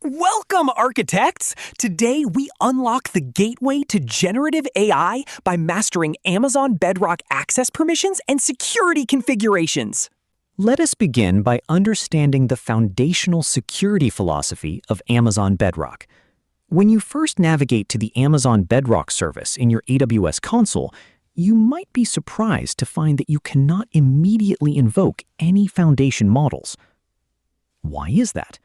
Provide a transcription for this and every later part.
Welcome, architects! Today, we unlock the gateway to generative AI by mastering Amazon Bedrock access permissions and security configurations. Let us begin by understanding the foundational security philosophy of Amazon Bedrock. When you first navigate to the Amazon Bedrock service in your AWS console, you might be surprised to find that you cannot immediately invoke any foundation models. Why is that?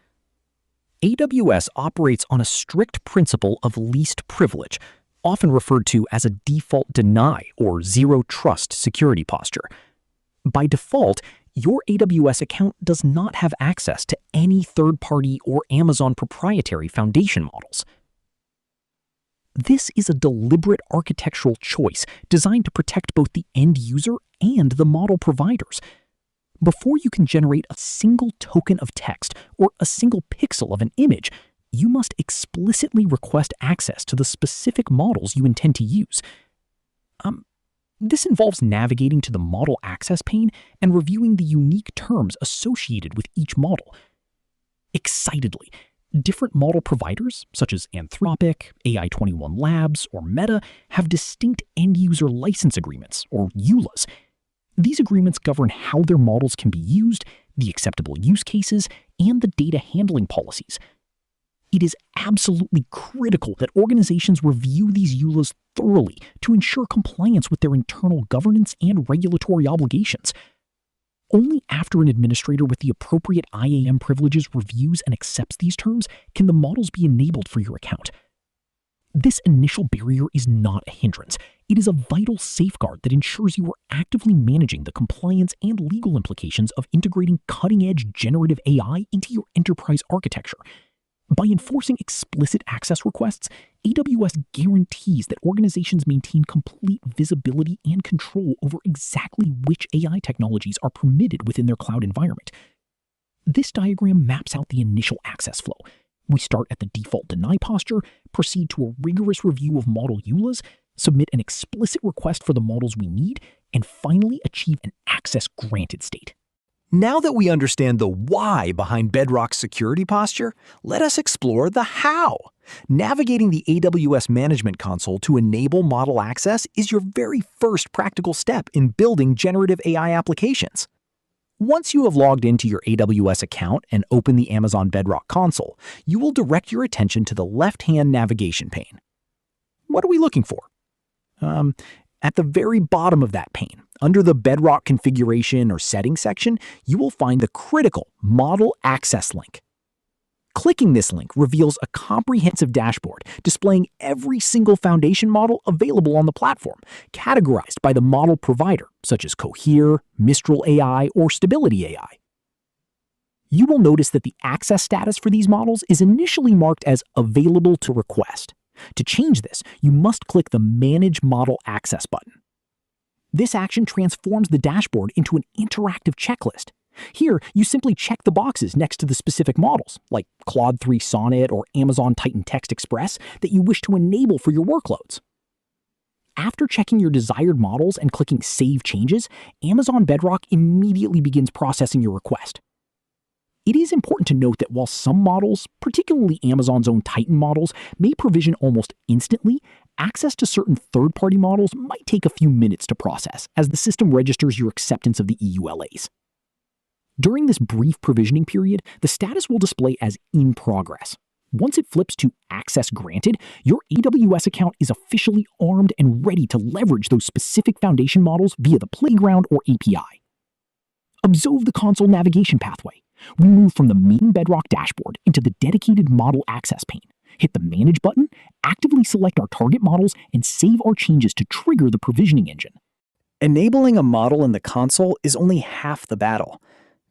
AWS operates on a strict principle of least privilege, often referred to as a default deny or zero trust security posture. By default, your AWS account does not have access to any third-party or Amazon proprietary foundation models. This is a deliberate architectural choice designed to protect both the end user and the model providers. Before you can generate a single token of text or a single pixel of an image, you must explicitly request access to the specific models you intend to use. This involves navigating to the model access pane and reviewing the unique terms associated with each model. Excitedly, different model providers, such as Anthropic, AI-21 Labs, or Meta, have distinct end-user license agreements, or EULAs. These agreements govern how their models can be used, the acceptable use cases, and the data handling policies. It is absolutely critical that organizations review these EULAs thoroughly to ensure compliance with their internal governance and regulatory obligations. Only after an administrator with the appropriate IAM privileges reviews and accepts these terms can the models be enabled for your account. This initial barrier is not a hindrance. It is a vital safeguard that ensures you are actively managing the compliance and legal implications of integrating cutting-edge generative AI into your enterprise architecture. By enforcing explicit access requests, AWS guarantees that organizations maintain complete visibility and control over exactly which AI technologies are permitted within their cloud environment. This diagram maps out the initial access flow. We start at the default deny posture, proceed to a rigorous review of model EULAs, submit an explicit request for the models we need, and finally achieve an access granted state. Now that we understand the why behind Bedrock's security posture, let us explore the how. Navigating the AWS Management Console to enable model access is your very first practical step in building generative AI applications. Once you have logged into your AWS account and open the Amazon Bedrock console, you will direct your attention to the left-hand navigation pane. What are we looking for? At the very bottom of that pane, under the Bedrock configuration or settings section, you will find the critical Model Access link. Clicking this link reveals a comprehensive dashboard displaying every single foundation model available on the platform, categorized by the model provider, such as Cohere, Mistral AI, or Stability AI. You will notice that the access status for these models is initially marked as available to request. To change this, you must click the Manage Model Access button. This action transforms the dashboard into an interactive checklist. Here, you simply check the boxes next to the specific models, like Claude 3 Sonnet or Amazon Titan Text Express, that you wish to enable for your workloads. After checking your desired models and clicking Save Changes, Amazon Bedrock immediately begins processing your request. It is important to note that while some models, particularly Amazon's own Titan models, may provision almost instantly, access to certain third-party models might take a few minutes to process as the system registers your acceptance of the EULAs. During this brief provisioning period, the status will display as in progress. Once it flips to access granted, your AWS account is officially armed and ready to leverage those specific foundation models via the Playground or API. Observe the console navigation pathway. We move from the main Bedrock dashboard into the dedicated model access pane. Hit the Manage button, actively select our target models, and save our changes to trigger the provisioning engine. Enabling a model in the console is only half the battle.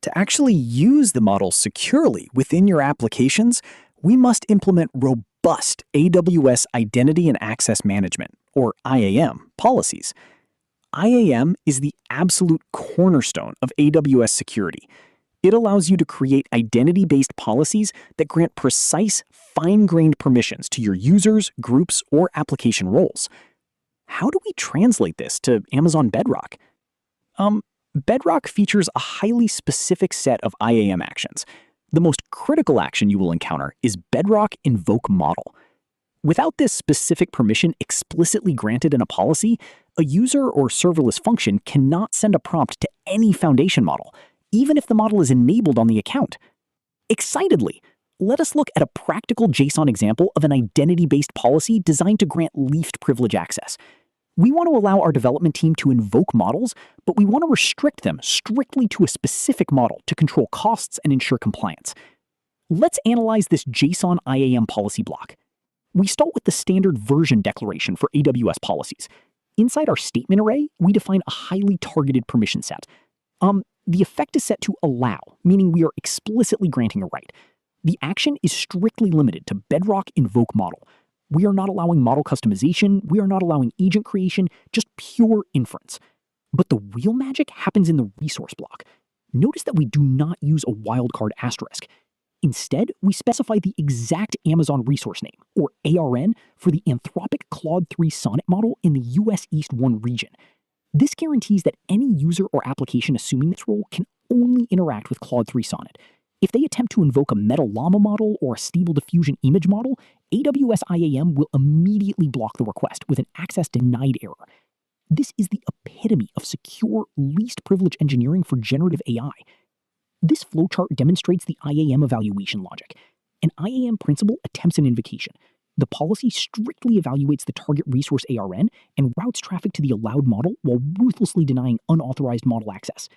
To actually use the model securely within your applications, we must implement robust AWS Identity and Access Management, or IAM, policies. IAM is the absolute cornerstone of AWS security. It allows you to create identity-based policies that grant precise, fine-grained permissions to your users, groups, or application roles. How do we translate this to Amazon Bedrock? Bedrock features a highly specific set of IAM actions. The most critical action you will encounter is Bedrock invoke model. Without this specific permission explicitly granted in a policy, a user or serverless function cannot send a prompt to any foundation model, even if the model is enabled on the account. Excitedly, let us look at a practical JSON example of an identity-based policy designed to grant least privilege access. We want to allow our development team to invoke models, but we want to restrict them strictly to a specific model to control costs and ensure compliance. Let's analyze this JSON IAM policy block. We start with the standard version declaration for AWS policies. Inside our statement array, we define a highly targeted permission set. The effect is set to allow, meaning we are explicitly granting a right. The action is strictly limited to Bedrock invoke model. We are not allowing model customization, we are not allowing agent creation, just pure inference. But the real magic happens in the resource block. Notice that we do not use a wildcard asterisk. Instead, we specify the exact Amazon resource name, or ARN, for the Anthropic Claude 3 Sonnet model in the US East 1 region. This guarantees that any user or application assuming this role can only interact with Claude 3 Sonnet. If they attempt to invoke a Metal Llama model or a Stable Diffusion image model, AWS IAM will immediately block the request with an access denied error. This is the epitome of secure, least privilege engineering for generative AI. This flowchart demonstrates the IAM evaluation logic. An IAM principal attempts an invocation. The policy strictly evaluates the target resource ARN and routes traffic to the allowed model while ruthlessly denying unauthorized model access.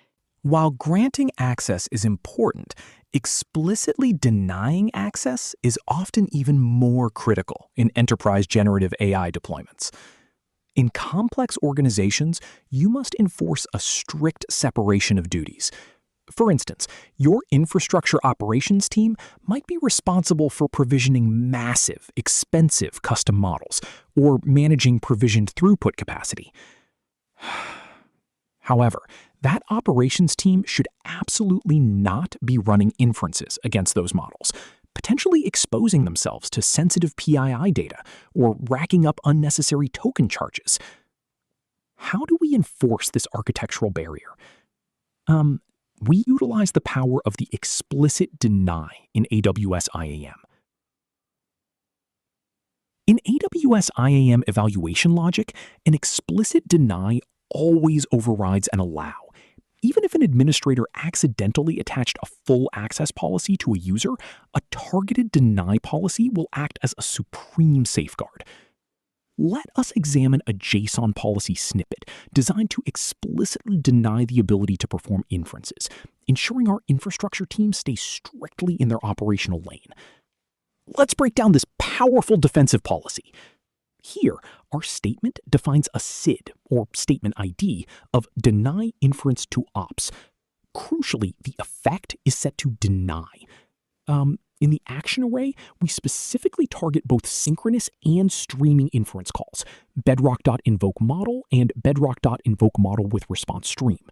While granting access is important, explicitly denying access is often even more critical in enterprise generative AI deployments. In complex organizations, you must enforce a strict separation of duties. For instance, your infrastructure operations team might be responsible for provisioning massive, expensive custom models or managing provisioned throughput capacity. However, that operations team should absolutely not be running inferences against those models, potentially exposing themselves to sensitive PII data or racking up unnecessary token charges. How do we enforce this architectural barrier? We utilize the power of the explicit deny in AWS IAM. In AWS IAM evaluation logic, an explicit deny always overrides an allow. Even if an administrator accidentally attached a full access policy to a user, a targeted deny policy will act as a supreme safeguard. Let us examine a JSON policy snippet designed to explicitly deny the ability to perform inferences, ensuring our infrastructure team stays strictly in their operational lane. Let's break down this powerful defensive policy. Here, our statement defines a SID, or statement ID, of deny inference to ops. Crucially, the effect is set to deny. In the action array, we specifically target both synchronous and streaming inference calls, bedrock.invoke model and bedrock.invoke model with response stream.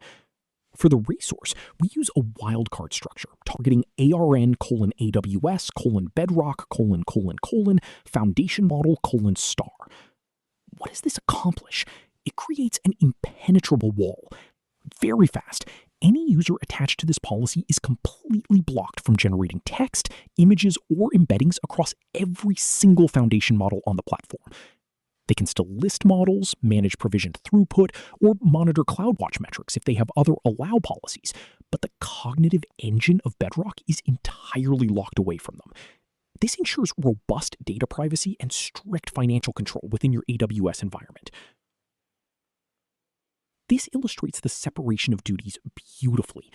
For the resource, we use a wildcard structure targeting ARN:AWS:bedrock: foundation model: star. What does this accomplish? It creates an impenetrable wall. Very fast, any user attached to this policy is completely blocked from generating text, images, or embeddings across every single foundation model on the platform. They can still list models, manage provisioned throughput, or monitor CloudWatch metrics if they have other allow policies, but the cognitive engine of Bedrock is entirely locked away from them. This ensures robust data privacy and strict financial control within your AWS environment. This illustrates the separation of duties beautifully.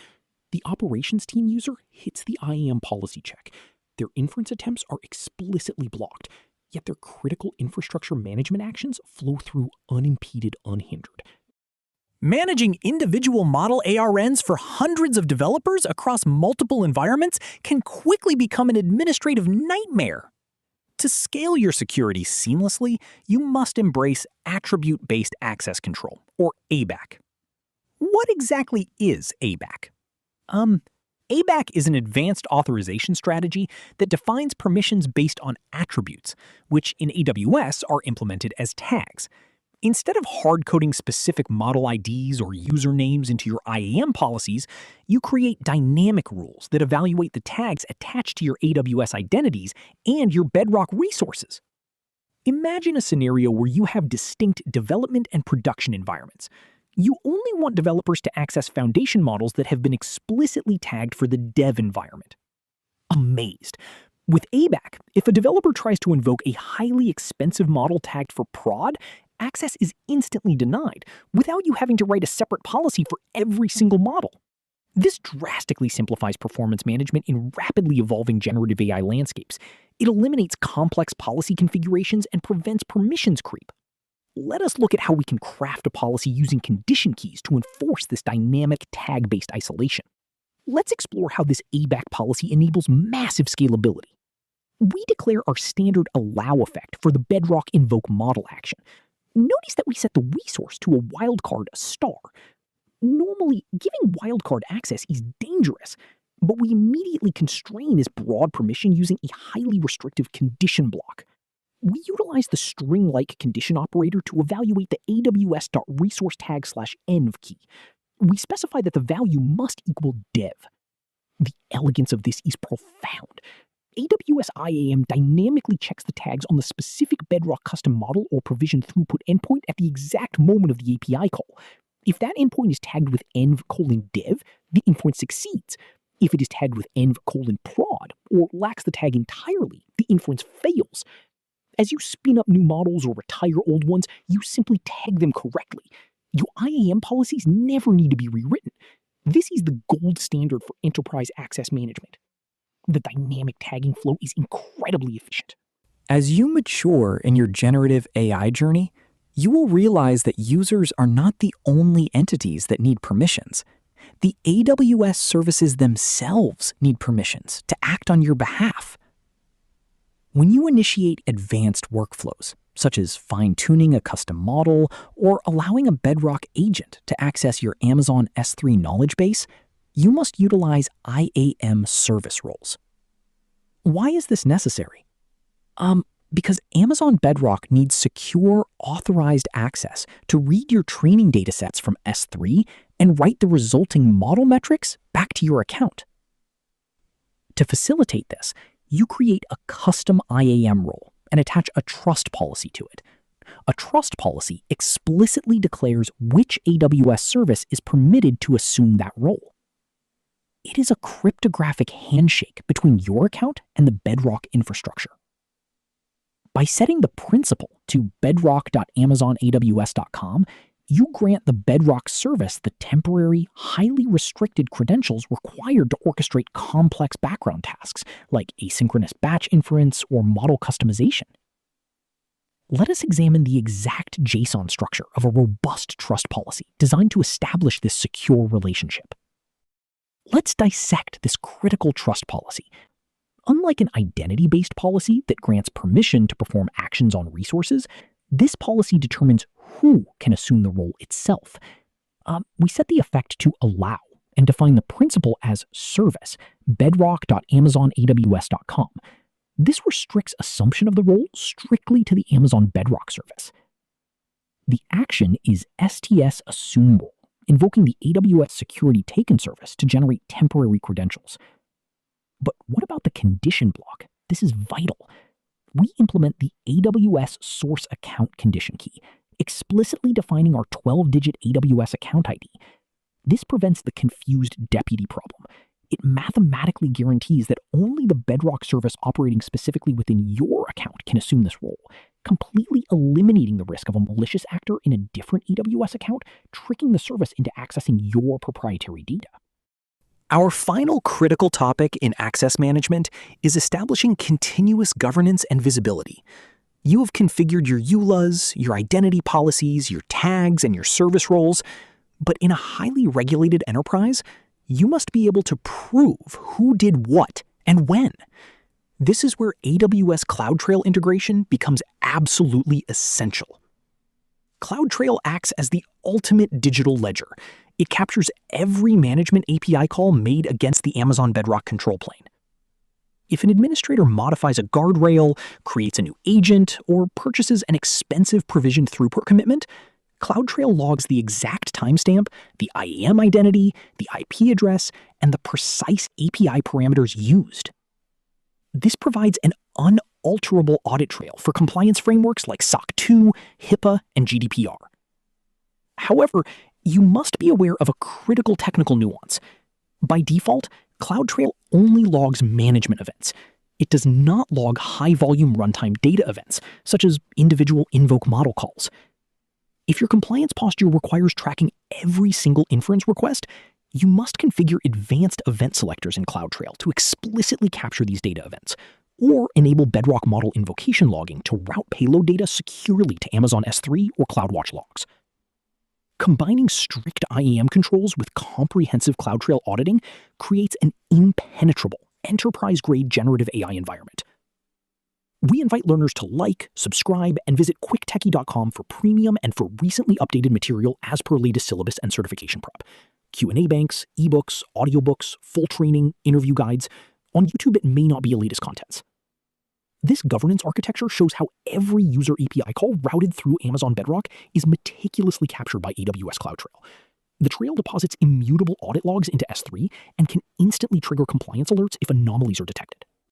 The operations team user hits the IAM policy check. Their inference attempts are explicitly blocked, yet their critical infrastructure management actions flow through unimpeded, unhindered. Managing individual model ARNs for hundreds of developers across multiple environments can quickly become an administrative nightmare. To scale your security seamlessly, you must embrace attribute-based access control, or ABAC. What exactly is ABAC? ABAC is an advanced authorization strategy that defines permissions based on attributes, which in AWS are implemented as tags. Instead of hard-coding specific model IDs or usernames into your IAM policies, you create dynamic rules that evaluate the tags attached to your AWS identities and your Bedrock resources. Imagine a scenario where you have distinct development and production environments. You only want developers to access foundation models that have been explicitly tagged for the dev environment. Amazed. With AWS, if a developer tries to invoke a highly expensive model tagged for prod, access is instantly denied without you having to write a separate policy for every single model. This drastically simplifies performance management in rapidly evolving generative AI landscapes. It eliminates complex policy configurations and prevents permissions creep. Let us look at how we can craft a policy using condition keys to enforce this dynamic tag-based isolation. Let's explore how this AWS policy enables massive scalability. We declare our standard allow effect for the Bedrock invoke model action. Notice that we set the resource to a wildcard star. Normally, giving wildcard access is dangerous, but we immediately constrain this broad permission using a highly restrictive condition block. We utilize the string-like condition operator to evaluate the aws.resource_tag/env key. We specify that the value must equal dev. The elegance of this is profound. AWS IAM dynamically checks the tags on the specific Bedrock custom model or provision throughput endpoint at the exact moment of the API call. If that endpoint is tagged with env:"dev, the endpoint succeeds. If it is tagged with env:"prod or lacks the tag entirely, the inference fails. As you spin up new models or retire old ones, you simply tag them correctly. Your IAM policies never need to be rewritten. This is the gold standard for enterprise access management. The dynamic tagging flow is incredibly efficient. As you mature in your generative AI journey, you will realize that users are not the only entities that need permissions. The AWS services themselves need permissions to act on your behalf. When you initiate advanced workflows, such as fine-tuning a custom model or allowing a Bedrock agent to access your Amazon S3 knowledge base, you must utilize IAM service roles. Why is this necessary? Because Amazon Bedrock needs secure, authorized access to read your training datasets from S3 and write the resulting model metrics back to your account. To facilitate this, you create a custom IAM role and attach a trust policy to it. A trust policy explicitly declares which AWS service is permitted to assume that role. It is a cryptographic handshake between your account and the Bedrock infrastructure. By setting the principal to bedrock.amazonaws.com, you grant the Bedrock service the temporary, highly restricted credentials required to orchestrate complex background tasks like asynchronous batch inference or model customization. Let us examine the exact JSON structure of a robust trust policy designed to establish this secure relationship. Let's dissect this critical trust policy. Unlike an identity-based policy that grants permission to perform actions on resources, this policy determines who can assume the role itself. We set the effect to allow and define the principal as service, bedrock.amazonaws.com. This restricts assumption of the role strictly to the Amazon Bedrock service. The action is STS assume role, invoking the AWS security taken service to generate temporary credentials. But what about the condition block? This is vital. We implement the AWS source account condition key, explicitly defining our 12-digit AWS account ID. This prevents the confused deputy problem. It mathematically guarantees that only the Bedrock service operating specifically within your account can assume this role, completely eliminating the risk of a malicious actor in a different AWS account, tricking the service into accessing your proprietary data. Our final critical topic in access management is establishing continuous governance and visibility. You have configured your EULAs, your identity policies, your tags, and your service roles, but in a highly regulated enterprise, you must be able to prove who did what and when. This is where AWS CloudTrail integration becomes absolutely essential. CloudTrail acts as the ultimate digital ledger. It captures every management API call made against the Amazon Bedrock control plane. If an administrator modifies a guardrail, creates a new agent, or purchases an expensive provisioned throughput commitment, CloudTrail logs the exact timestamp, the IAM identity, the IP address, and the precise API parameters used. This provides an unalterable audit trail for compliance frameworks like SOC 2, HIPAA, and GDPR. However, you must be aware of a critical technical nuance. By default, CloudTrail only logs management events. It does not log high-volume runtime data events, such as individual invoke model calls. If your compliance posture requires tracking every single inference request, you must configure advanced event selectors in CloudTrail to explicitly capture these data events, or enable Bedrock model invocation logging to route payload data securely to Amazon S3 or CloudWatch logs. Combining strict IAM controls with comprehensive CloudTrail auditing creates an impenetrable, enterprise-grade generative AI environment. We invite learners to like, subscribe, and visit quicktechie.com for premium and for recently updated material as per latest syllabus and certification prep. Q&A banks, ebooks, audiobooks, full training, interview guides. On YouTube, it may not be latest contents. This governance architecture shows how every user API call routed through Amazon Bedrock is meticulously captured by AWS CloudTrail. The trail deposits immutable audit logs into S3 and can instantly trigger compliance alerts if anomalies are detected.